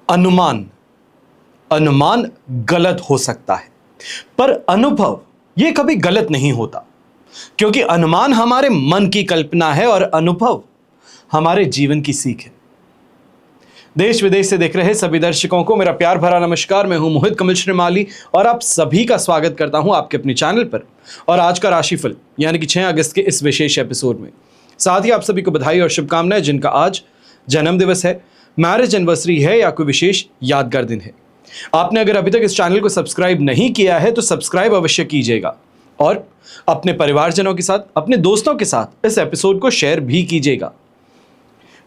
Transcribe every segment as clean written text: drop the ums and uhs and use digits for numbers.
अनुमान अनुमान गलत हो सकता है, पर अनुभव यह कभी गलत नहीं होता, क्योंकि अनुमान हमारे मन की कल्पना है और अनुभव हमारे जीवन की सीख है। देश विदेश से देख रहे सभी दर्शकों को मेरा प्यार भरा नमस्कार। मैं हूं मोहित कमल श्रीमाली और आप सभी का स्वागत करता हूं आपके अपने चैनल पर। और आज का राशिफल यानी कि 6 अगस्त के इस विशेष एपिसोड में साथ ही आप सभी को बधाई और शुभकामनाएं जिनका आज जन्म दिवस है, मैरिज एनिवर्सरी है या कोई विशेष यादगार दिन है। आपने अगर अभी तक इस चैनल को सब्सक्राइब नहीं किया है तो सब्सक्राइब अवश्य कीजिएगा और अपने परिवारजनों के साथ, अपने दोस्तों के साथ इस एपिसोड को शेयर भी कीजिएगा।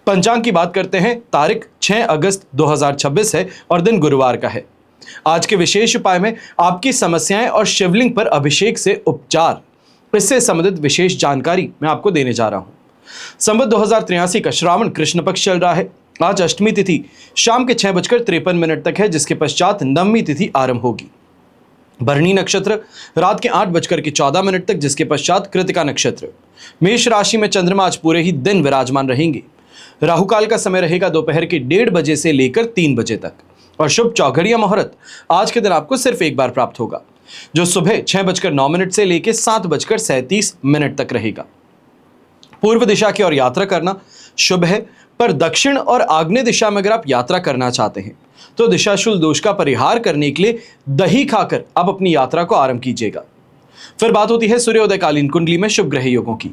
पंचांग की बात करते हैं। तारीख 6 अगस्त 2026 है और दिन गुरुवार का है। आज के विशेष उपाय में आपकी समस्याएं और शिवलिंग पर अभिषेक से उपचार, इससे संबंधित विशेष जानकारी मैं आपको देने जा रहा हूं। संवत 2083 का श्रावण कृष्ण पक्ष चल रहा है। आज अष्टमी तिथि शाम के 6:53 तक है, जिसके पश्चात नवमी तिथि आरंभ होगी। भरणी नक्षत्र रात के 8:14 तक, जिसके पश्चात कृतिका नक्षत्र। मेष राशि में चंद्रमा आज पूरे ही दिन विराजमान रहेंगे। राहु काल का समय रहेगा दोपहर के 1:30 बजे से लेकर 3 बजे तक और शुभ चौघड़िया मुहूर्त आज के दिन आपको सिर्फ एक बार प्राप्त होगा, जो सुबह 6:09 से लेकर 7:37 तक रहेगा। पूर्व दिशा की ओर यात्रा करना शुभ है, पर दक्षिण और आग्नेय दिशा में अगर आप यात्रा करना चाहते हैं तो दिशाशूल दोष का परिहार करने के लिए दही खाकर आप अपनी यात्रा को आरंभ कीजिएगा। फिर बात होती है सूर्योदयकालीन कुंडली में शुभ ग्रह योगों की।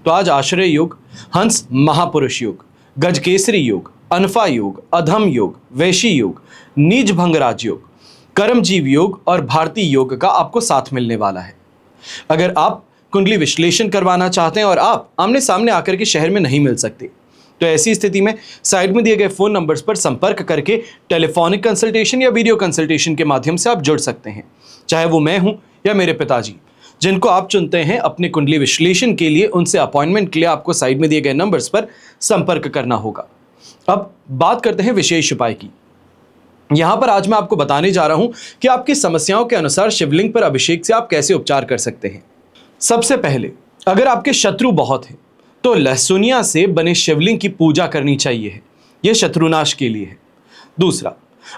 तो आज आश्रय योग, हंस महापुरुष योग, गजकेसरी योग, अनफा योग, अधम योग, वैशी योग, नीच भंगराज योग, कर्मजीव योग और भारतीय योग का आपको साथ मिलने वाला है। अगर आप कुंडली विश्लेषण करवाना चाहते हैं और आप आमने सामने आकर के शहर में नहीं मिल सकते, तो ऐसी स्थिति में साइड में दिए गए फोन नंबर्स पर संपर्क करके टेलीफोनिक कंसल्टेशन या वीडियो कंसल्टेशन के माध्यम से आप जुड़ सकते हैं। चाहे वो मैं हूं या मेरे पिताजी, जिनको आप चुनते हैं अपनी कुंडली विश्लेषण के लिए, उनसे अपॉइंटमेंट के लिए आपको साइड में दिए गए नंबर्स पर संपर्क करना होगा। अब बात करते हैं विशेष उपाय की। यहां पर आज मैं आपको बताने जा रहा हूं कि आपकी समस्याओं के अनुसार शिवलिंग पर अभिषेक से आप कैसे उपचार कर सकते हैं। सबसे पहले, अगर आपके शत्रु बहुत हैं तो लहसुनिया से बने शिवलिंग की पूजा करनी चाहिए, यह शत्रुनाश के लिए है। दूसरा,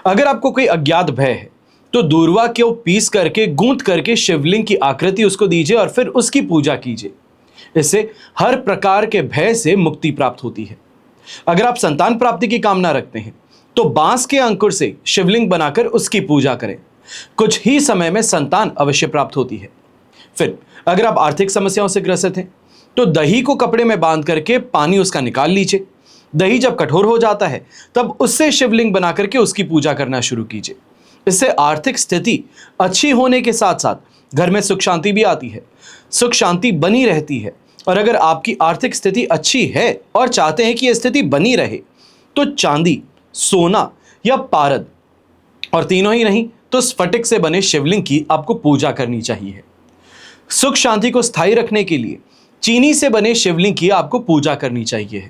अगर आपको कोई अज्ञात भय है तो दूर्वा को पीस करके, गूंथ करके शिवलिंग की आकृति उसको दीजिए और फिर उसकी पूजा कीजिए। इससे हर प्रकार के भय से मुक्ति प्राप्त होती है। अगर आप संतान प्राप्ति की कामना रखते हैं तो बांस के अंकुर से शिवलिंग बनाकर उसकी पूजा करें। कुछ ही समय में संतान अवश्य प्राप्त होती है। फिर अगर आप आर्थिक समस्याओं से ग्रसित हैं तो दही को कपड़े में बांध करके पानी उसका निकाल लीजिए। दही जब कठोर हो जाता है तब उससे शिवलिंग बना करके उसकी पूजा करना शुरू कीजिए। इससे आर्थिक स्थिति अच्छी होने के साथ साथ घर में सुख शांति भी आती है, सुख शांति बनी रहती है। और अगर आपकी आर्थिक स्थिति अच्छी है और चाहते हैं कि यह स्थिति बनी रहे तो चांदी, सोना या पारद, और तीनों ही नहीं तो स्फटिक से बने शिवलिंग की आपको पूजा करनी चाहिए। सुख शांति को स्थायी रखने के लिए चीनी से बने शिवलिंग की आपको पूजा करनी चाहिए।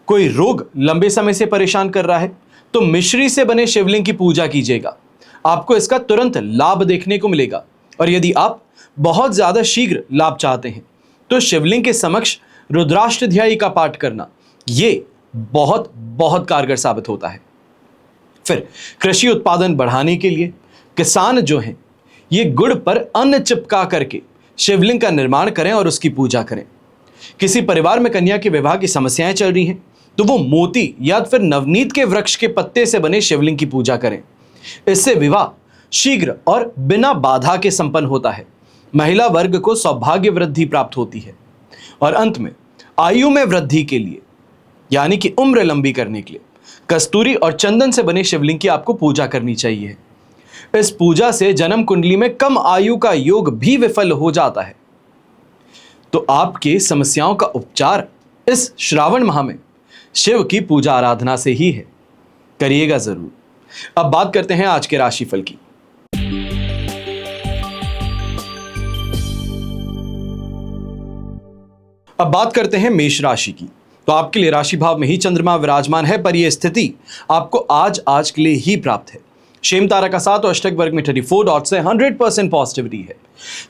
कोई रोग लंबे समय से परेशान कर रहा है तो मिश्री से बने शिवलिंग की पूजा कीजिएगा, आपको इसका तुरंत लाभ देखने को मिलेगा। और यदि आप बहुत ज्यादा शीघ्र लाभ चाहते हैं तो शिवलिंग के समक्ष रुद्राष्टध्यायी का पाठ करना ये बहुत बहुत कारगर साबित होता है। फिर कृषि उत्पादन बढ़ाने के लिए किसान जो हैं ये गुड़ पर अन्न चिपका करके शिवलिंग का निर्माण करें और उसकी पूजा करें। किसी परिवार में कन्या के विवाह की समस्याएं चल रही हैं तो वो मोती या फिर नवनीत के वृक्ष के पत्ते से बने शिवलिंग की पूजा करें। इससे विवाह शीघ्र और बिना बाधा के संपन्न होता है। महिला वर्ग को सौभाग्य वृद्धि प्राप्त होती है। और अंत में आयु में वृद्धि के लिए यानी कि उम्र लंबी करने के लिए कस्तूरी और चंदन से बने शिवलिंग की आपको पूजा करनी चाहिए। इस पूजा से जन्म कुंडली में कम आयु का योग भी विफल हो जाता है। तो आपके समस्याओं का उपचार इस श्रावण माह में शिव की पूजा आराधना से ही है। करिएगा जरूर। अब बात करते हैं आज के राशिफल की। अब बात करते हैं मेष राशि की। तो आपके लिए राशि भाव में ही चंद्रमा विराजमान है, पर यह स्थिति आपको आज के लिए ही प्राप्त है। शेम तारा का साथ और अष्टक वर्ग में 34 डॉट से 100% पॉजिटिविटी है।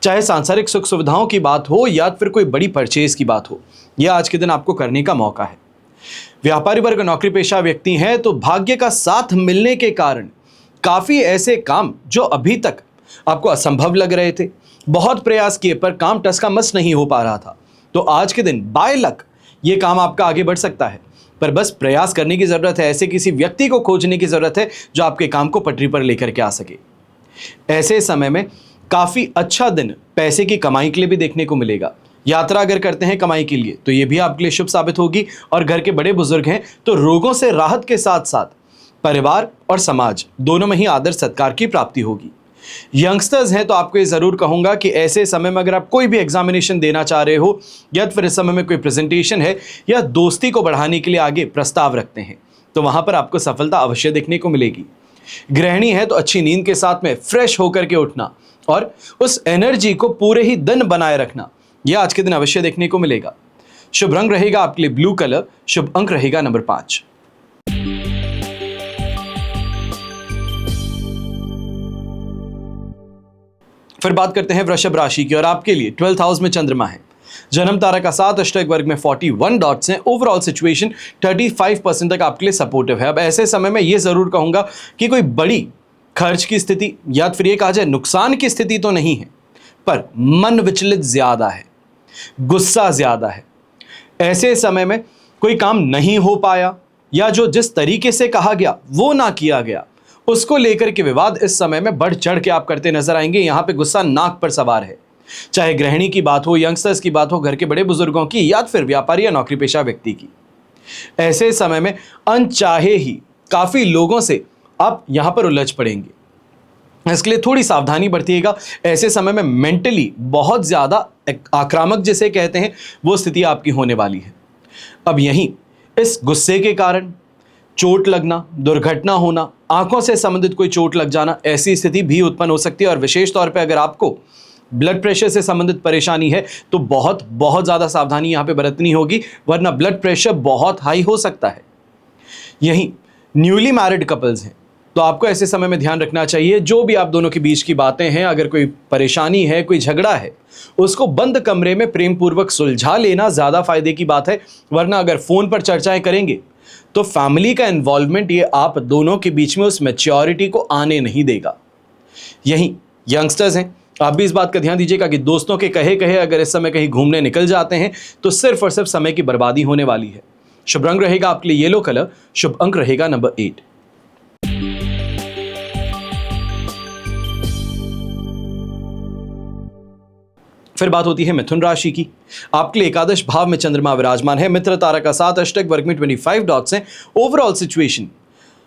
चाहे सांसारिक सुख सुविधाओं की बात हो या फिर कोई बड़ी परचेज की बात हो, यह आज के दिन आपको करने का मौका है। व्यापारी वर्ग नौकरी पेशा व्यक्ति हैं तो भाग्य का साथ मिलने के कारण काफी ऐसे काम जो अभी तक आपको असंभव लग रहे थे, बहुत प्रयास किए पर काम टस का मस नहीं हो पा रहा था, तो आज के दिन बाय लक ये काम आपका आगे बढ़ सकता है। पर बस प्रयास करने की जरूरत है, ऐसे किसी व्यक्ति को खोजने की जरूरत है जो आपके काम को पटरी पर लेकर के आ सके। ऐसे समय में काफी अच्छा दिन पैसे की कमाई के लिए भी देखने को मिलेगा। यात्रा अगर करते हैं कमाई के लिए तो ये भी आपके लिए शुभ साबित होगी, और घर के बड़े बुजुर्ग हैं तो रोगों से राहत के साथ साथ परिवार और समाज दोनों में ही आदर सत्कार की प्राप्ति होगी। यंगस्टर्स हैं तो आपको ये जरूर कहूंगा कि ऐसे समय में अगर आप कोई भी एग्जामिनेशन देना चाह रहे हो या फिर इस समय में कोई प्रेजेंटेशन है या दोस्ती को बढ़ाने के लिए आगे प्रस्ताव रखते हैं तो वहां पर आपको सफलता अवश्य देखने को मिलेगी। गृहिणी है तो अच्छी नींद के साथ में फ्रेश होकर के उठना और उस एनर्जी को पूरे ही दिन बनाए रखना, यह आज के दिन अवश्य देखने को मिलेगा। शुभ रंग रहेगा आपके लिए ब्लू कलर, शुभ अंक रहेगा नंबर 5। फिर बात करते हैं वृषभ राशि की, और आपके लिए 12th हाउस में चंद्रमा है। जन्म तारा का 7, अष्टक वर्ग में 41 डॉट्स हैं। ओवरऑल सिचुएशन 35% तक आपके लिए सपोर्टिव है। अब ऐसे समय में यह जरूर कहूंगा कि कोई बड़ी खर्च की स्थिति या फिर ये कहा जाए नुकसान की स्थिति तो नहीं है, पर मन विचलित ज्यादा है, गुस्सा ज्यादा है। ऐसे समय में कोई काम नहीं हो पाया या जो जिस तरीके से कहा गया वो ना किया गया, उसको लेकर के विवाद इस समय में बढ़ चढ़ के आप करते नजर आएंगे। यहां पे गुस्सा नाक पर सवार है, चाहे गृहिणी की बात हो, यंगस्टर्स की बात हो, घर के बड़े बुजुर्गों की या फिर व्यापारी या नौकरी पेशा व्यक्ति की। ऐसे समय में अनचाहे ही काफी लोगों से आप यहां पर उलझ पड़ेंगे, इसके लिए थोड़ी सावधानी बरतिएगा। ऐसे समय में मेंटली बहुत ज्यादा आक्रामक जिसे कहते हैं वो स्थिति आपकी होने वाली है। अब यहीं इस गुस्से के कारण चोट लगना, दुर्घटना होना, आंखों से संबंधित कोई चोट लग जाना, ऐसी स्थिति भी उत्पन्न हो सकती है। और विशेष तौर पे अगर आपको ब्लड प्रेशर से संबंधित परेशानी है तो बहुत ज्यादा सावधानी यहां पे बरतनी होगी, वरना ब्लड प्रेशर बहुत हाई हो सकता है। यहीं न्यूली मैरिड कपल्स हैं तो आपको ऐसे समय में ध्यान रखना चाहिए, जो भी आप दोनों के बीच की बातें हैं, अगर कोई परेशानी है, कोई झगड़ा है, उसको बंद कमरे में प्रेम पूर्वक सुलझा लेना ज्यादा फायदे की बात है। वरना अगर फोन पर चर्चाएं करेंगे तो फैमिली का इन्वॉल्वमेंट ये आप दोनों के बीच में उस मैच्योरिटी को आने नहीं देगा। यहीं यंगस्टर्स हैं, आप भी इस बात का ध्यान दीजिएगा कि दोस्तों के कहे कहे अगर इस समय कहीं घूमने निकल जाते हैं तो सिर्फ और सिर्फ समय की बर्बादी होने वाली है। शुभ रंग रहेगा आपके लिए येलो कलर, शुभ अंक रहेगा नंबर 8। फिर बात होती है मिथुन राशि की। आपके लिए एकादश भाव में चंद्रमा विराजमान है। मित्र तारा का 7, अष्टक वर्ग में 25 डॉट्स हैं। ओवरऑल सिचुएशन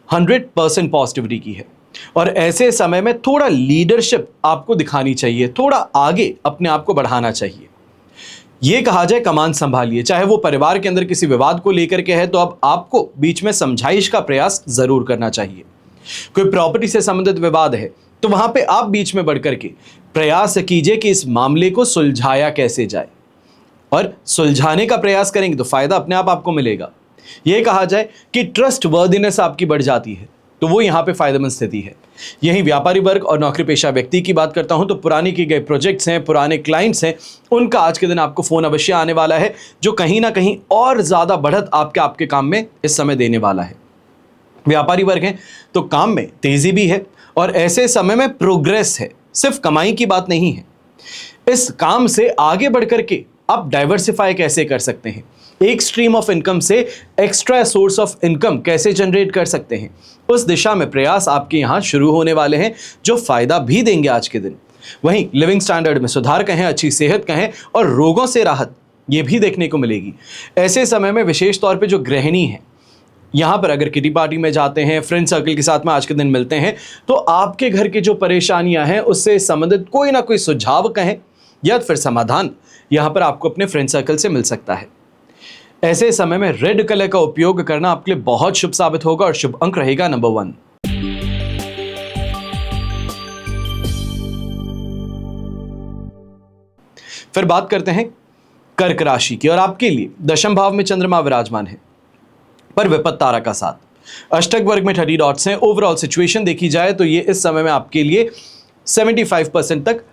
100% पॉजिटिविटी की है, और ऐसे समय में थोड़ा लीडरशिप आपको दिखानी चाहिए, थोड़ा आगे अपने आप को बढ़ाना चाहिए। यह कहा जाए कमान संभालिए, चाहे वो परिवार के अंदर किसी विवाद को लेकर के है तो अब आपको बीच में समझाइश का प्रयास जरूर करना चाहिए। कोई प्रॉपर्टी से संबंधित विवाद है तो वहां पे आप बीच में बढ़कर के प्रयास कीजिए कि इस मामले को सुलझाया कैसे जाए, और सुलझाने का प्रयास करेंगे तो फायदा अपने आप आपको मिलेगा। यह कहा जाए कि ट्रस्ट वर्दिनेस आपकी बढ़ जाती है, तो वो यहां पे फायदेमंद स्थिति है। यही व्यापारी वर्ग और नौकरी पेशा व्यक्ति की बात करता हूं तो पुराने किए गए प्रोजेक्ट्स हैं, पुराने क्लाइंट्स हैं, उनका आज के दिन आपको फोन अवश्य आने वाला है, जो कहीं ना कहीं और ज्यादा बढ़त आपके काम में इस समय देने वाला है। व्यापारी वर्ग हैं तो काम में तेजी भी है, और ऐसे समय में प्रोग्रेस है, सिर्फ कमाई की बात नहीं है। इस काम से आगे बढ़कर के आप डाइवर्सिफाई कैसे कर सकते हैं, एक स्ट्रीम ऑफ इनकम से एक्स्ट्रा सोर्स ऑफ इनकम कैसे जनरेट कर सकते हैं, उस दिशा में प्रयास आपके यहां शुरू होने वाले हैं, जो फायदा भी देंगे आज के दिन। वहीं लिविंग स्टैंडर्ड में सुधार कहें, अच्छी सेहत कहें, और रोगों से राहत ये भी देखने को मिलेगी। ऐसे समय में विशेष तौर पे जो गृहिणी है, यहाँ पर अगर किटी पार्टी में जाते हैं, फ्रेंड सर्कल के साथ में आज के दिन मिलते हैं, तो आपके घर की जो परेशानियां हैं उससे संबंधित कोई ना कोई सुझाव कहें या फिर समाधान यहाँ पर आपको अपने फ्रेंड सर्कल से मिल सकता है। ऐसे समय में रेड कलर का उपयोग करना आपके लिए बहुत शुभ साबित होगा, और शुभ अंक रहेगा नंबर 1। फिर बात करते हैं कर्क राशि की, और आपके लिए दशम भाव में चंद्रमा विराजमान है, पर विपत्त तारा का 7, अष्टक वर्ग में 30 डॉट्स हैं। ओवरऑल सिचुएशन देखी जाए तो ये इस समय में आपके लिए 75% तक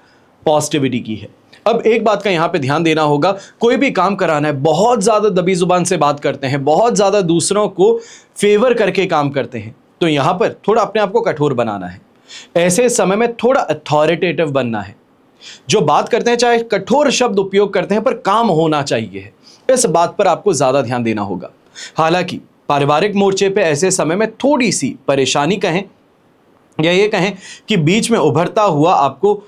पॉजिटिविटी की है। अब एक बात का यहां पे ध्यान देना होगा, कोई भी काम कराना है, बहुत ज्यादा दबी जुबान से बात करते हैं, बहुत ज्यादा दूसरों को फेवर करके काम करते हैं, तो यहां पर थोड़ा अपने आप को कठोर बनाना है। ऐसे समय में थोड़ा अथॉरिटेटिव बनना है। जो बात करते हैं चाहे कठोर शब्द उपयोग करते हैं, पर काम होना चाहिए, इस बात पर आपको ज्यादा ध्यान देना होगा। हालांकि पारिवारिक मोर्चे पे ऐसे समय में थोड़ी सी परेशानी कहें या ये कहें कि बीच में उभरता हुआ आपको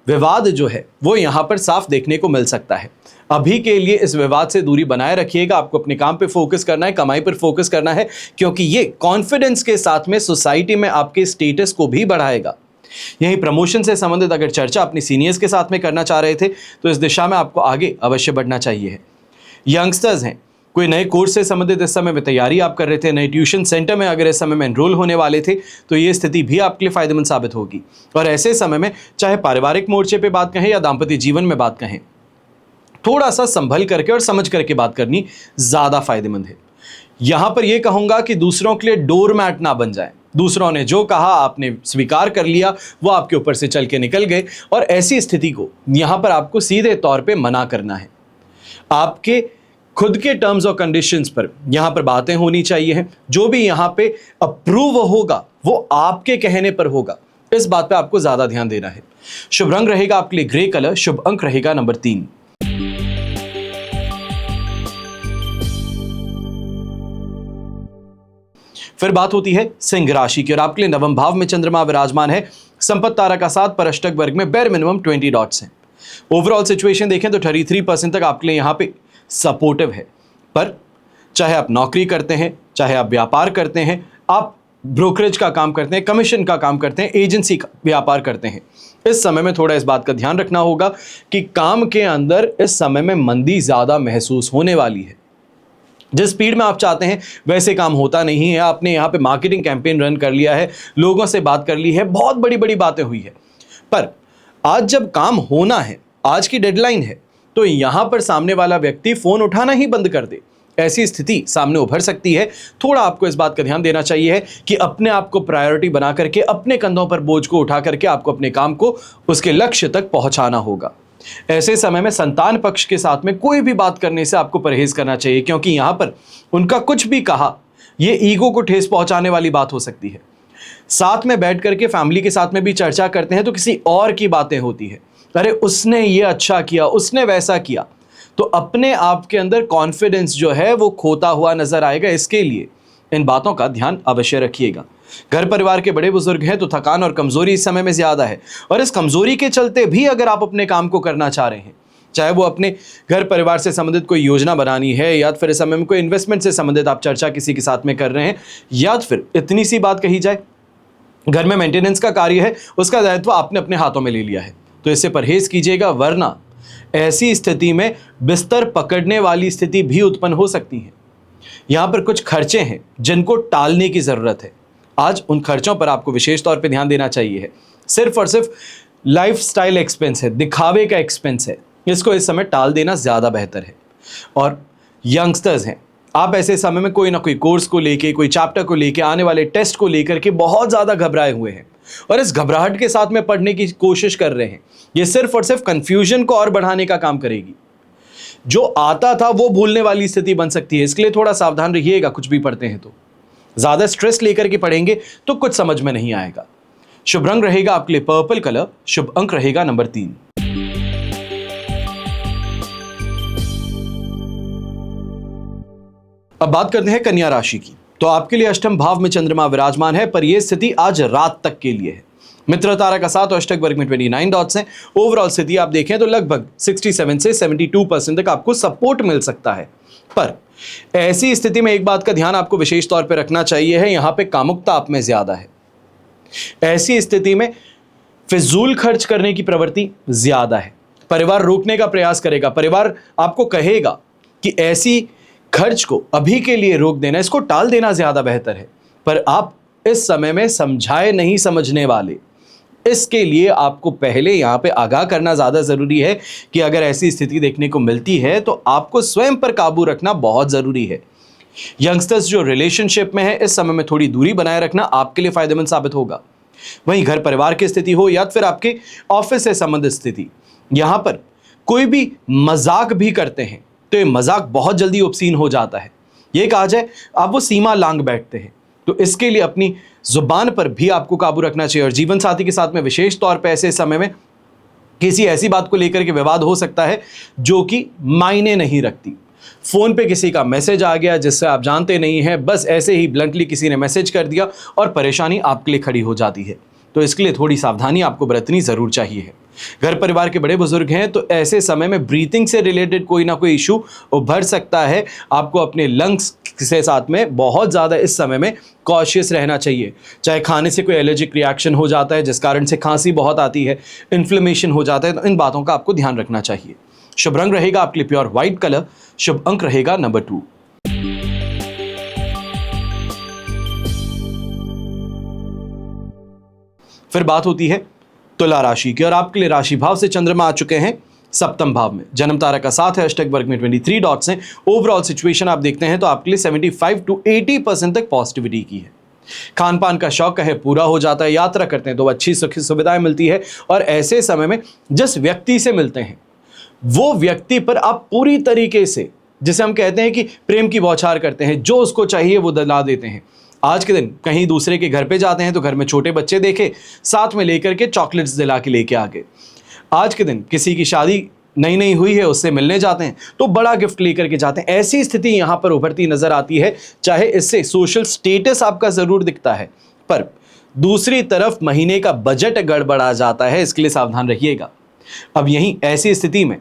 विवाद जो है वो यहां पर साफ देखने को मिल सकता है। अभी के लिए इस विवाद से दूरी बनाए रखिएगा। आपको अपने काम पे फोकस करना है, कमाई पर फोकस करना है, क्योंकि ये कॉन्फिडेंस के साथ में सोसाइटी में आपके स्टेटस को भी बढ़ाएगा। यही प्रमोशन से संबंधित अगर चर्चा अपनी सीनियर्स के साथ में करना चाह रहे थे तो इस दिशा में आपको आगे अवश्य बढ़ना चाहिए। यंगस्टर्स हैं, कोई नए कोर्स से संबंधित इस समय में तैयारी आप कर रहे थे, नए ट्यूशन सेंटर में अगर इस समय में एनरोल होने वाले थे, तो ये स्थिति भी आपके लिए फायदेमंद साबित होगी। और ऐसे समय में चाहे पारिवारिक मोर्चे पे बात कहें या दाम्पत्य जीवन में बात कहें, थोड़ा सा संभल करके और समझ करके बात करनी ज्यादा फायदेमंद है। यहां पर यह कहूंगा कि दूसरों के लिए डोरमैट ना बन जाए। दूसरों ने जो कहा आपने स्वीकार कर लिया, वो आपके ऊपर से चल के निकल गए, और ऐसी स्थिति को यहां पर आपको सीधे तौर पे मना करना है। आपके खुद के टर्म्स और कंडीशंस पर यहां पर बातें होनी चाहिए। जो भी यहां पे अप्रूव होगा वो आपके कहने पर होगा, इस बात पे आपको ज्यादा ध्यान देना है। शुभ रंग रहेगा आपके लिए ग्रे कलर, शुभ अंक रहेगा नंबर 3। फिर बात होती है सिंह राशि की, और आपके लिए नवम भाव में चंद्रमा विराजमान है, संपत्ति तारा का 7 पर अष्टक वर्ग में बेर मिनिमम 20 डॉट्स हैं। ओवरऑल सिचुएशन देखें तो 33% तक आपके लिए यहां पे सपोर्टिव है। पर चाहे आप नौकरी करते हैं, चाहे आप व्यापार करते हैं, आप ब्रोकरेज का काम करते हैं, कमीशन का काम करते हैं, एजेंसी का व्यापार करते हैं, इस समय में थोड़ा इस बात का ध्यान रखना होगा कि काम के अंदर इस समय में मंदी ज्यादा महसूस होने वाली है। जिस स्पीड में आप चाहते हैं वैसे काम होता नहीं है। आपने यहाँ पे मार्केटिंग कैंपेन रन कर लिया है, लोगों से बात कर ली है, बहुत बड़ी बड़ी बातें हुई है, पर आज जब काम होना है, आज की डेडलाइन है, तो यहां पर सामने वाला व्यक्ति फोन उठाना ही बंद कर दे, ऐसी स्थिति सामने उभर सकती है। थोड़ा आपको इस बात का ध्यान देना चाहिए है कि अपने आप को प्रायोरिटी बना करके, अपने कंधों पर बोझ को उठा करके आपको अपने काम को उसके लक्ष्य तक पहुंचाना होगा। ऐसे समय में संतान पक्ष के साथ में कोई भी बात करने से आपको परहेज करना चाहिए, क्योंकि यहां पर उनका कुछ भी कहा यह ईगो को ठेस पहुंचाने वाली बात हो सकती है। साथ में बैठ करके फैमिली के साथ में भी चर्चा करते हैं तो किसी और की बातें होती है, अरे उसने ये अच्छा किया, उसने वैसा किया, तो अपने आप के अंदर कॉन्फिडेंस जो है वो खोता हुआ नजर आएगा। इसके लिए इन बातों का ध्यान अवश्य रखिएगा। घर परिवार के बड़े बुजुर्ग हैं तो थकान और कमजोरी इस समय में ज्यादा है, और इस कमजोरी के चलते भी अगर आप अपने काम को करना चाह रहे हैं, चाहे वो अपने घर परिवार से संबंधित कोई योजना बनानी है, या फिर इस समय में कोई इन्वेस्टमेंट से संबंधित आप चर्चा किसी के साथ में कर रहे हैं, या फिर इतनी सी बात कही जाए घर में मेंटेनेंस का कार्य है, उसका दायित्व आपने अपने हाथों में ले लिया है, तो इससे परहेज कीजिएगा, वरना ऐसी स्थिति में बिस्तर पकड़ने वाली स्थिति भी उत्पन्न हो सकती है। यहां पर कुछ खर्चे हैं जिनको टालने की जरूरत है। आज उन खर्चों पर आपको विशेष तौर पे ध्यान देना चाहिए है। सिर्फ और सिर्फ लाइफस्टाइल एक्सपेंस है, दिखावे का एक्सपेंस है, इसको इस समय टाल देना ज्यादा बेहतर है। और यंगस्टर्स हैं, आप ऐसे समय में कोई ना कोई कोर्स को लेके, कोई चैप्टर को लेके, आने वाले टेस्ट को लेकर के बहुत ज्यादा घबराए हुए हैं, और इस घबराहट के साथ में पढ़ने की कोशिश कर रहे हैं। ये सिर्फ और सिर्फ कंफ्यूजन को और बढ़ाने का काम करेगी। जो आता था वो भूलने वाली स्थिति बन सकती है, इसके लिए थोड़ा सावधान रहिएगा। कुछ भी पढ़ते हैं तो ज्यादा स्ट्रेस लेकर के पढ़ेंगे तो कुछ समझ में नहीं आएगा। शुभ रंग रहेगा आपके लिए पर्पल कलर, शुभ अंक रहेगा नंबर 3। अब बात करते हैं कन्या राशि की, तो आपके लिए अष्टम भाव में चंद्रमा विराजमान है, पर यह स्थिति आज रात तक के लिए है। मित्र तारा का 7 और अष्टक वर्ग में 29 डॉट्स हैं। ओवरऑल स्थिति आप देखें तो लगभग 67 से 72% तक आपको सपोर्ट मिल सकता है। पर ऐसी स्थिति में एक बात का ध्यान आपको विशेष तौर पर रखना चाहिए है, यहां पे कामुकता आप में ज्यादा है। ऐसी स्थिति में फिजूल खर्च करने की प्रवृत्ति ज्यादा है। परिवार रोकने का प्रयास करेगा, परिवार आपको कहेगा कि ऐसी खर्च को अभी के लिए रोक देना, इसको टाल देना ज्यादा बेहतर है, पर आप इस समय में समझाए नहीं समझने वाले। इसके लिए आपको पहले यहां पे आगाह करना ज्यादा जरूरी है कि अगर ऐसी स्थिति देखने को मिलती है तो आपको स्वयं पर काबू रखना बहुत जरूरी है। यंगस्टर्स जो रिलेशनशिप में है, इस समय में थोड़ी दूरी बनाए रखना आपके लिए फायदेमंद साबित होगा। वहीं घर परिवार की स्थिति हो या फिर आपके ऑफिस से संबंधित स्थिति, यहां पर कोई भी मजाक भी करते हैं तो ये मजाक बहुत जल्दी ऑब्सीन हो जाता है। ये कहा जाए आप वो सीमा लांघ बैठते हैं। तो इसके लिए अपनी जुबान पर भी आपको काबू रखना चाहिए। और जीवन साथी के साथ में विशेष तौर पर ऐसे समय में किसी ऐसी बात को लेकर के विवाद हो सकता है जो कि मायने नहीं रखती। फोन पे किसी का मैसेज आ गया जिससे आप जानते नहीं हैं, बस ऐसे ही ब्लंटली किसी ने मैसेज कर दिया और परेशानी आपके लिए खड़ी हो जाती है। तो इसके लिए थोड़ी सावधानी आपको बरतनी जरूर चाहिए है। घर परिवार के बड़े बुजुर्ग हैं तो ऐसे समय में ब्रीथिंग से रिलेटेड कोई ना कोई इशू उभर सकता है। आपको अपने लंग्स के साथ में बहुत ज़्यादा इस समय में कॉशियस रहना चाहिए। चाहे खाने से कोई एलर्जिक रिएक्शन हो जाता है जिस कारण से खांसी बहुत आती है, इन्फ्लेमेशन हो जाता है, तो इन बातों का आपको ध्यान रखना चाहिए। शुभ रंग रहेगा आपके लिए प्योर व्हाइट कलर। शुभ अंक रहेगा नंबर 2। फिर बात होती है तुला राशि की और आपके लिए राशि भाव से चंद्रमा आ चुके हैं सप्तम भाव में। जन्म तारा का 7 है, अष्टक वर्ग में 23 डॉट्स हैं। ओवरऑल सिचुएशन आप देखते हैं तो आपके लिए 75 to 80% तक पॉजिटिविटी की है। खान पान का शौक है पूरा हो जाता है। यात्रा करते हैं तो अच्छी सुविधाएं मिलती है। और ऐसे समय में जिस व्यक्ति से मिलते हैं वो व्यक्ति पर आप पूरी तरीके से, जिसे हम कहते हैं कि प्रेम की बौछार करते हैं, जो उसको चाहिए वो दिला देते हैं। आज के दिन कहीं दूसरे के घर पे जाते हैं तो घर में छोटे बच्चे देखे, साथ में लेकर के चॉकलेट्स दिला के लेके आ गए। आज के दिन किसी की शादी नई हुई है, उससे मिलने जाते हैं तो बड़ा गिफ्ट लेकर के जाते हैं। ऐसी स्थिति यहाँ पर उभरती नजर आती है। चाहे इससे सोशल स्टेटस आपका जरूर दिखता है, पर दूसरी तरफ महीने का बजट गड़बड़ा जाता है, इसके लिए सावधान रहिएगा। अब यहीं ऐसी स्थिति में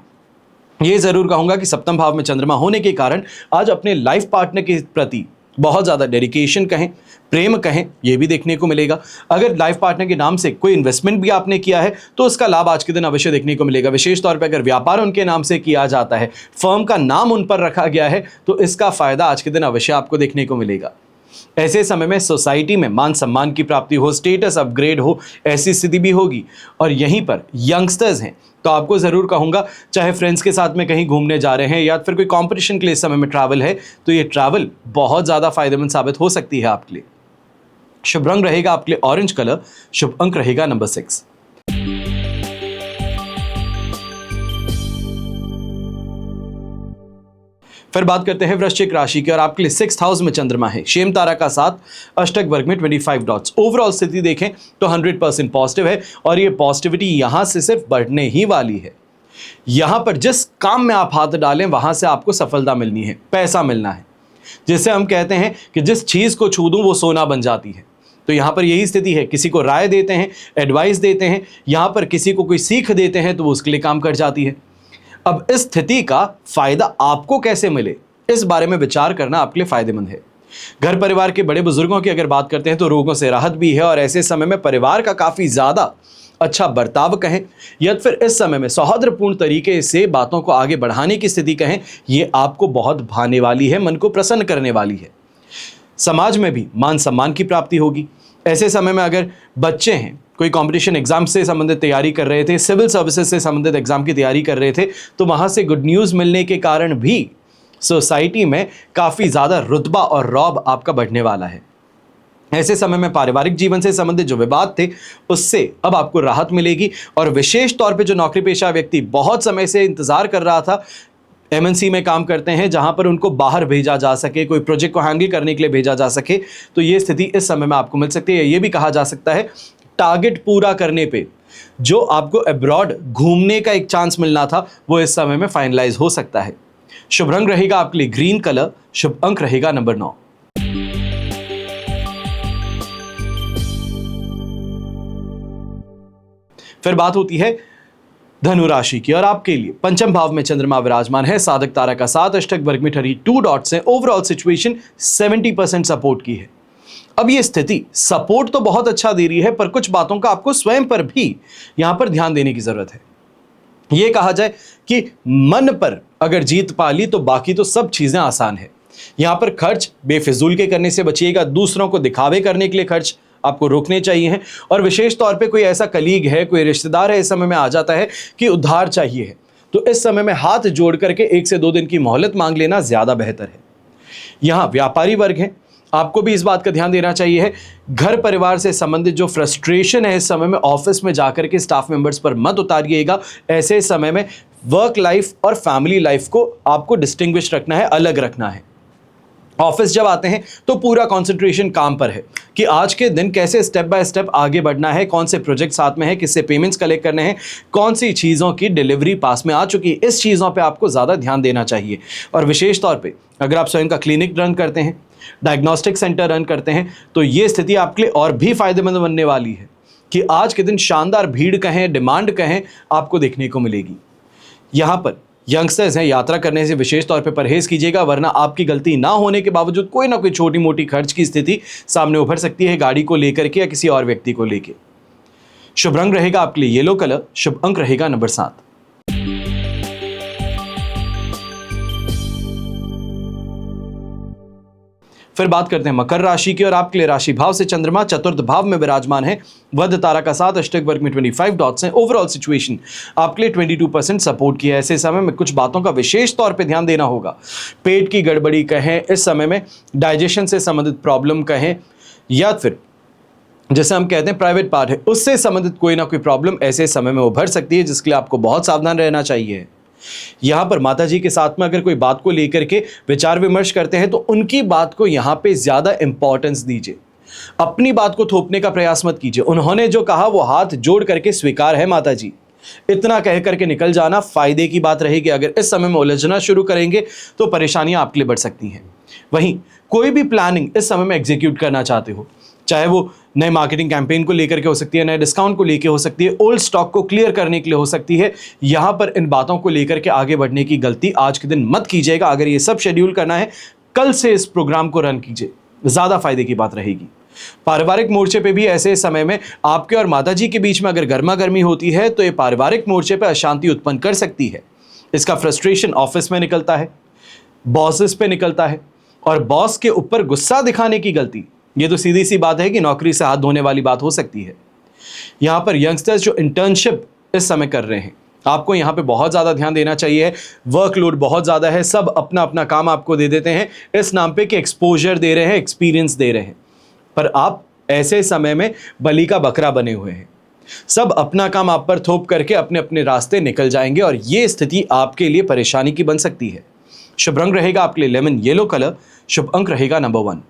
ये जरूर कहूंगा कि सप्तम भाव में चंद्रमा होने के कारण आज अपने लाइफ पार्टनर के प्रति बहुत ज़्यादा डेडिकेशन कहें, प्रेम कहें, यह भी देखने को मिलेगा। अगर लाइफ पार्टनर के नाम से कोई इन्वेस्टमेंट भी आपने किया है तो उसका लाभ आज के दिन अवश्य देखने को मिलेगा। विशेष तौर पर अगर व्यापार उनके नाम से किया जाता है, फर्म का नाम उन पर रखा गया है, तो इसका फायदा आज के दिन अवश्य आपको देखने को मिलेगा। ऐसे समय में सोसाइटी में मान सम्मान की प्राप्ति हो, स्टेटस अपग्रेड हो, ऐसी स्थिति भी होगी। और यहीं पर यंगस्टर्स हैं तो आपको ज़रूर कहूँगा, चाहे फ्रेंड्स के साथ में कहीं घूमने जा रहे हैं या फिर कोई कंपटीशन के लिए इस समय में ट्रैवल है, तो ये ट्रैवल बहुत ज़्यादा फायदेमंद साबित हो सकती है आपके लिए। शुभ रंग रहेगा आपके लिए ऑरेंज कलर। शुभ अंक रहेगा नंबर 6। फिर बात करते हैं वृश्चिक राशि की और आपके लिए 6th हाउस में चंद्रमा है। शेम तारा का 7, अष्टक वर्ग में 25 डॉट्स। ओवरऑल स्थिति देखें तो 100% पॉजिटिव है और ये पॉजिटिविटी यहां से सिर्फ बढ़ने ही वाली है। यहां पर जिस काम में आप हाथ डालें वहां से आपको सफलता मिलनी है, पैसा मिलना है। जिसे हम कहते हैं कि जिस चीज को छू दूं वो सोना बन जाती है। तो यहां पर यही स्थिति है। किसी को राय देते हैं, एडवाइस देते हैं, यहां पर किसी को कोई सीख देते हैं तो वो उसके लिए काम कर जाती है। अब इस स्थिति का फायदा आपको कैसे मिले, इस बारे में विचार करना आपके लिए फायदेमंद है। घर परिवार के बड़े बुजुर्गों की अगर बात करते हैं तो रोगों से राहत भी है और ऐसे समय में परिवार का काफी ज्यादा अच्छा बर्ताव कहें या फिर इस समय में सौहार्दपूर्ण तरीके से बातों को आगे बढ़ाने की स्थिति कहें, ये आपको बहुत भाने वाली है, मन को प्रसन्न करने वाली है। समाज में भी मान सम्मान की प्राप्ति होगी। ऐसे समय में अगर बच्चे हैं, कोई कंपटीशन एग्जाम से संबंधित तैयारी कर रहे थे, सिविल सर्विसेज से संबंधित एग्जाम की तैयारी कर रहे थे, तो वहां से गुड न्यूज़ मिलने के कारण भी सोसाइटी में काफ़ी ज़्यादा रुतबा और रौब आपका बढ़ने वाला है। ऐसे समय में पारिवारिक जीवन से संबंधित जो विवाद थे उससे अब आपको राहत मिलेगी। और विशेष तौर पे जो नौकरी पेशा व्यक्ति बहुत समय से इंतज़ार कर रहा था, MNC में काम करते हैं जहां पर उनको बाहर भेजा जा सके, कोई प्रोजेक्ट को हैंडल करने के लिए भेजा जा सके, तो ये स्थिति इस समय में आपको मिल सकती है। ये भी कहा जा सकता है टारगेट पूरा करने पे जो आपको अब्रॉड घूमने का एक चांस मिलना था वो इस समय में फाइनलाइज हो सकता है। शुभ रंग रहेगा आपके लिए ग्रीन कलर। शुभ अंक रहेगा नंबर 9। फिर बात होती है धनु राशि की और आपके लिए पंचम भाव में चंद्रमा विराजमान है। साधक तारा का 7, अष्टक वर्ग में 32 डॉट्स हैं। ओवरऑल सिचुएशन 70% सपोर्ट की है। अब ये स्थिति सपोर्ट तो बहुत अच्छा दे रही है, पर कुछ बातों का आपको स्वयं पर भी यहां पर ध्यान देने की जरूरत है। यह कहा जाए कि मन पर अगर जीत पा ली तो बाकी तो सब चीजें आसान है। यहां पर खर्च बेफिजूल के करने से बचिएगा। दूसरों को दिखावे करने के लिए खर्च आपको रोकने चाहिए हैं। और विशेष तौर पे कोई ऐसा कलीग है, कोई रिश्तेदार है, इस समय में आ जाता है कि उधार चाहिए है, तो इस समय में हाथ जोड़ करके 1 से 2 दिन की मोहलत मांग लेना ज्यादा बेहतर है। यहां व्यापारी वर्ग है, आपको भी इस बात का ध्यान देना चाहिए है। घर परिवार से संबंधित जो फ्रस्ट्रेशन है इस समय में ऑफिस में जाकर के स्टाफ मेंबर्स पर मत उतारिएगा। ऐसे समय में वर्क लाइफ और फैमिली लाइफ को आपको डिस्टिंग्विश रखना है, अलग रखना है। ऑफिस जब आते हैं तो पूरा कंसंट्रेशन काम पर है कि आज के दिन कैसे स्टेप बाय स्टेप आगे बढ़ना है, कौन से प्रोजेक्ट साथ में है, किससे पेमेंट्स कलेक्ट करने हैं, कौन सी चीज़ों की डिलीवरी पास में आ चुकी है, इस चीज़ों पे आपको ज़्यादा ध्यान देना चाहिए। और विशेष तौर पे अगर आप स्वयं का क्लिनिक रन करते हैं, डायग्नोस्टिक सेंटर रन करते हैं, तो ये स्थिति आपके लिए और भी फायदेमंद बनने वाली है कि आज के दिन शानदार भीड़ कहें, डिमांड कहें, आपको देखने को मिलेगी। यहाँ पर यंगस्टर्स हैं, यात्रा करने से विशेष तौर पे परहेज कीजिएगा, वरना आपकी गलती ना होने के बावजूद कोई ना कोई छोटी मोटी खर्च की स्थिति सामने उभर सकती है, गाड़ी को लेकर के या किसी और व्यक्ति को लेकर। शुभ रंग रहेगा आपके लिए येलो कलर, शुभ अंक रहेगा नंबर 7। फिर बात करते हैं मकर राशि की, और आपके लिए राशि भाव से चंद्रमा चतुर्थ भाव में विराजमान है, वध तारा का साथ, अष्टक वर्ग में 25 डॉट्स हैं। ओवरऑल सिचुएशन आपके लिए 22% सपोर्ट किया है। ऐसे समय में कुछ बातों का विशेष तौर पे ध्यान देना होगा। पेट की गड़बड़ी कहें, इस समय में डाइजेशन से संबंधित प्रॉब्लम कहें, या फिर जैसे हम कहते हैं प्राइवेट पार्ट है, उससे संबंधित कोई ना कोई प्रॉब्लम ऐसे समय में उभर सकती है, जिसके लिए आपको बहुत सावधान रहना चाहिए। यहां पर माता जी के साथ में अगर कोई बात को लेकर के विचार विमर्श करते हैं तो उनकी बात को यहां पे ज्यादा इंपॉर्टेंस दीजिए, अपनी बात को थोपने का प्रयास मत कीजिए। उन्होंने जो कहा वो हाथ जोड़ करके स्वीकार है माता जी, इतना कह करके निकल जाना फायदे की बात रहेगी। अगर इस समय में उलझना शुरू करेंगे तो परेशानियां आपके लिए बढ़ सकती हैं। वहीं कोई भी प्लानिंग इस समय में एग्जीक्यूट करना चाहते हो, चाहे वो नए मार्केटिंग कैंपेन को लेकर के हो सकती है, नए डिस्काउंट को लेकर हो सकती है, ओल्ड स्टॉक को क्लियर करने के लिए हो सकती है, यहां पर इन बातों को लेकर के आगे बढ़ने की गलती आज के दिन मत कीजिएगा। अगर ये सब शेड्यूल करना है, कल से इस प्रोग्राम को रन कीजिए, ज्यादा फायदे की बात रहेगी। पारिवारिक मोर्चे पे भी ऐसे समय में आपके और माता जी के बीच में अगर गर्मा गर्मी होती है तो ये पारिवारिक मोर्चे पे अशांति उत्पन्न कर सकती है। इसका फ्रस्ट्रेशन ऑफिस में निकलता है, बॉसेस पे निकलता है, और बॉस के ऊपर गुस्सा दिखाने की गलती, ये तो सीधी सी बात है कि नौकरी से हाथ धोने वाली बात हो सकती है। यहां पर यंगस्टर्स जो इंटर्नशिप इस समय कर रहे हैं, आपको यहां पे बहुत ज्यादा ध्यान देना चाहिए। वर्कलोड बहुत ज्यादा है, सब अपना अपना काम आपको दे देते हैं इस नाम पे कि एक्सपोजर दे रहे हैं, एक्सपीरियंस दे रहे हैं, पर आप ऐसे समय में बलि का बकरा बने हुए हैं। सब अपना काम आप पर थोप करके अपने अपने रास्ते निकल जाएंगे, और ये स्थिति आपके लिए परेशानी की बन सकती है। शुभ रंग रहेगा आपके लिए लेमन येलो कलर, शुभ अंक रहेगा नंबर 1।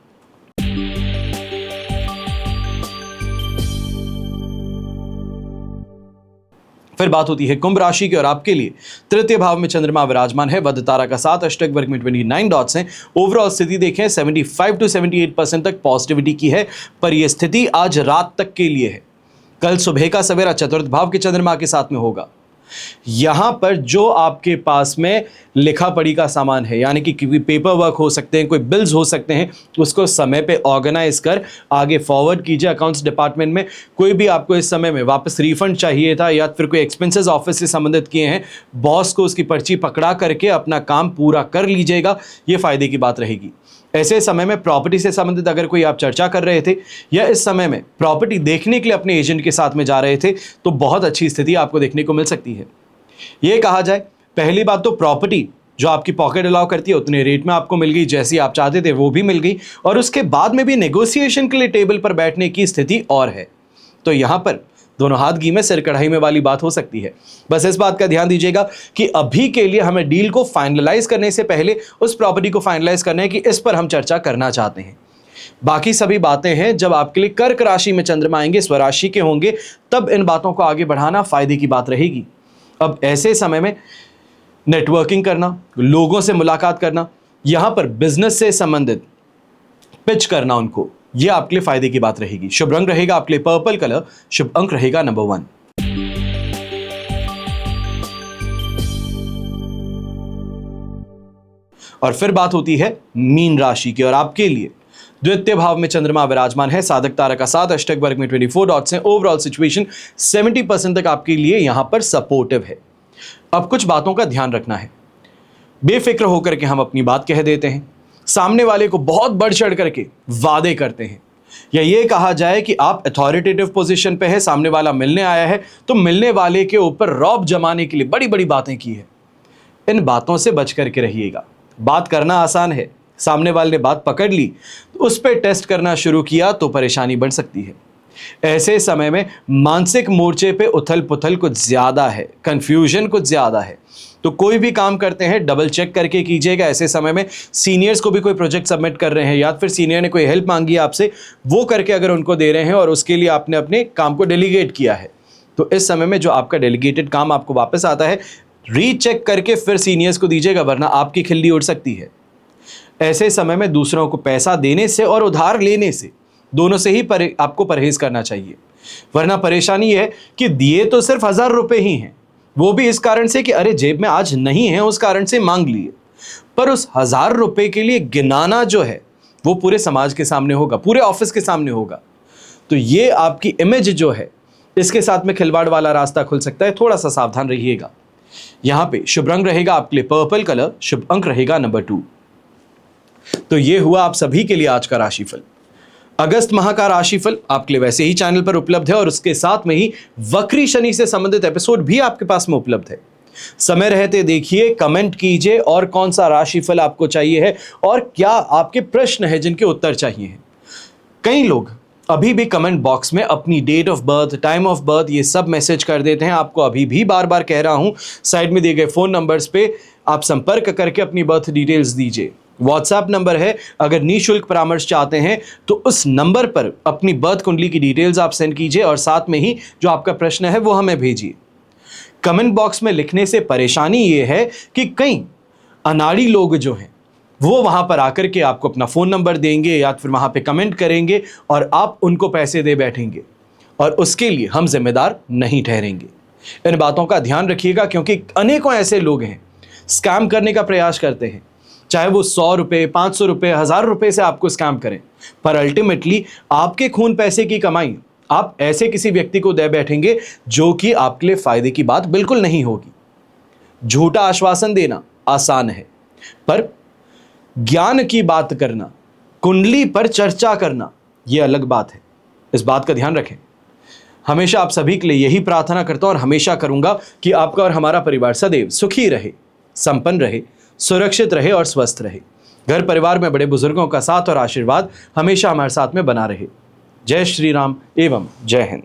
फिर बात होती है कुंभ राशि की, और आपके लिए तृतीय भाव में चंद्रमा विराजमान है, वध तारा का साथ, अष्टक वर्ग में 29 डॉट्स हैं। ओवरऑल स्थिति देखें 75 to 78% तक पॉजिटिविटी की है, पर यह स्थिति आज रात तक के लिए है। कल सुबह का सवेरा चतुर्थ भाव के चंद्रमा के साथ में होगा। यहां पर जो आपके पास में लिखा पढ़ी का सामान है, यानी कि कोई पेपर वर्क हो सकते हैं, कोई बिल्स हो सकते हैं, उसको समय पे ऑर्गेनाइज कर आगे फॉरवर्ड कीजिए अकाउंट्स डिपार्टमेंट में। कोई भी आपको इस समय में वापस रिफंड चाहिए था, या फिर कोई एक्सपेंसेस ऑफिस से संबंधित किए हैं, बॉस को उसकी पर्ची पकड़ा करके अपना काम पूरा कर लीजिएगा, ये फायदे की बात रहेगी। ऐसे समय में प्रॉपर्टी से संबंधित अगर कोई आप चर्चा कर रहे थे, या इस समय में प्रॉपर्टी देखने के लिए अपने एजेंट के साथ में जा रहे थे, तो बहुत अच्छी स्थिति आपको देखने को मिल सकती है। यह कहा जाए, पहली बात तो प्रॉपर्टी जो आपकी पॉकेट अलाउ करती है उतने रेट में आपको मिल गई, जैसी आप चाहते थे वो भी मिल गई, और उसके बाद में भी नेगोशिएशन के लिए टेबल पर बैठने की स्थिति और है। तो यहां पर दोनों हाथ घी में सिर कढ़ाई में वाली बात हो सकती है। बस इस बात का ध्यान दीजिएगा कि अभी के लिए हमें डील को फाइनलाइज करने से पहले उस प्रॉपर्टी को फाइनलाइज करना है कि इस पर हम चर्चा करना चाहते हैं। बाकी सभी बातें हैं जब आपके लिए कर्क राशि में चंद्रमा आएंगे, स्वराशि के होंगे, तब इन बातों को आगे बढ़ाना फायदे की बात रहेगी। अब ऐसे समय में नेटवर्किंग करना, लोगों से मुलाकात करना, यहां पर बिजनेस से संबंधित पिच करना उनको, यह आपके लिए फायदे की बात रहेगी। शुभ रंग रहेगा आपके लिए पर्पल कलर, शुभ अंक रहेगा नंबर 1। और फिर बात होती है मीन राशि की, और आपके लिए द्वितीय भाव में चंद्रमा विराजमान है, साधक तारा का साथ, अष्टक वर्ग में 24 डॉट्स हैं। ओवरऑल सिचुएशन 70% तक आपके लिए यहां पर सपोर्टिव है। अब कुछ बातों का ध्यान रखना है, बेफिक्र होकर के हम अपनी बात कह देते हैं, सामने वाले को बहुत बढ़ चढ़ करके वादे करते हैं, या ये कहा जाए कि आप अथॉरिटेटिव पोजीशन पे है, सामने वाला मिलने आया है तो मिलने वाले के ऊपर रौब जमाने के लिए बड़ी बड़ी बातें की है। इन बातों से बच करके रहिएगा। बात करना आसान है, सामने वाले ने बात पकड़ ली तो उस पर टेस्ट करना शुरू किया तो परेशानी बढ़ सकती है। ऐसे समय में मानसिक मोर्चे पे उथल पुथल कुछ ज्यादा है, कंफ्यूजन कुछ ज्यादा है। तो कोई भी काम करते हैं डबल चेक करके कीजिएगा। ऐसे समय में सीनियर्स को भी कोई प्रोजेक्ट सबमिट कर रहे हैं या फिर सीनियर ने कोई हेल्प मांगी है आपसे, वो करके अगर उनको दे रहे हैं और उसके लिए आपने अपने काम को डेलीगेट किया है, तो इस समय में जो आपका डेलीगेटेड काम आपको वापस आता है, रीचेक करके फिर सीनियर्स को दीजिएगा, वरना आपकी खिल्ली उड़ सकती है। ऐसे समय में दूसरों को पैसा देने से और उधार लेने से, दोनों से ही आपको परहेज करना चाहिए। वरना परेशानी है कि दिए तो सिर्फ 1000 रुपए ही हैं, वो भी इस कारण से कि अरे जेब में आज नहीं है, उस कारण से मांग लिए। पर उस 1000 रुपए के लिए गिनाना जो है वो पूरे समाज के सामने होगा, पूरे ऑफिस के सामने होगा। तो ये आपकी इमेज जो है, इसके साथ में खिलवाड़ वाला रास्ता खुल सकता है, थोड़ा सा सावधान रहिएगा। यहां पे शुभ रंग रहेगा आपके लिए पर्पल कलर, शुभ अंक रहेगा नंबर 2। तो ये हुआ आप सभी के लिए आज का राशिफल। अगस्त माह का राशिफल आपके लिए वैसे ही चैनल पर उपलब्ध है और उसके साथ में ही वक्री शनि से संबंधित एपिसोड भी आपके पास में उपलब्ध है। समय रहते देखिए, कमेंट कीजिए और कौन सा राशिफल आपको चाहिए है और क्या आपके प्रश्न है जिनके उत्तर चाहिए हैं। कई लोग अभी भी कमेंट बॉक्स में अपनी date of birth, time of birth ये सब मैसेज कर देते हैं। आपको अभी भी बार बार कह रहा हूं, साइड में दिए गए फोन नंबर्स पे आप संपर्क करके अपनी बर्थ डिटेल्स दीजिए। व्हाट्सएप नंबर है, अगर निःशुल्क परामर्श चाहते हैं तो उस नंबर पर अपनी बर्थ कुंडली की डिटेल्स आप सेंड कीजिए और साथ में ही जो आपका प्रश्न है वो हमें भेजिए। कमेंट बॉक्स में लिखने से परेशानी ये है कि कई अनाड़ी लोग जो हैं वो वहां पर आकर के आपको अपना फोन नंबर देंगे या फिर वहां पे कमेंट करेंगे और आप उनको पैसे दे बैठेंगे, और उसके लिए हम जिम्मेदार नहीं ठहरेंगे। इन बातों का ध्यान रखिएगा, क्योंकि अनेकों ऐसे लोग हैं स्कैम करने का प्रयास करते हैं, चाहे वो 100 रुपए, 500 रुपए, 1000 रुपए से आपको स्कैम करें, पर अल्टीमेटली आपके खून पैसे की कमाई आप ऐसे किसी व्यक्ति को दे बैठेंगे जो कि आपके लिए फायदे की बात बिल्कुल नहीं होगी। झूठा आश्वासन देना आसान है, पर ज्ञान की बात करना, कुंडली पर चर्चा करना, यह अलग बात है। इस बात का ध्यान रखें। हमेशा आप सभी के लिए यही प्रार्थना करता हूं और हमेशा करूंगा कि आपका और हमारा परिवार सदैव सुखी रहे, संपन्न रहे, सुरक्षित रहे और स्वस्थ रहे। घर परिवार में बड़े बुजुर्गों का साथ और आशीर्वाद हमेशा हमारे साथ में बना रहे। जय श्री राम एवं जय हिंद।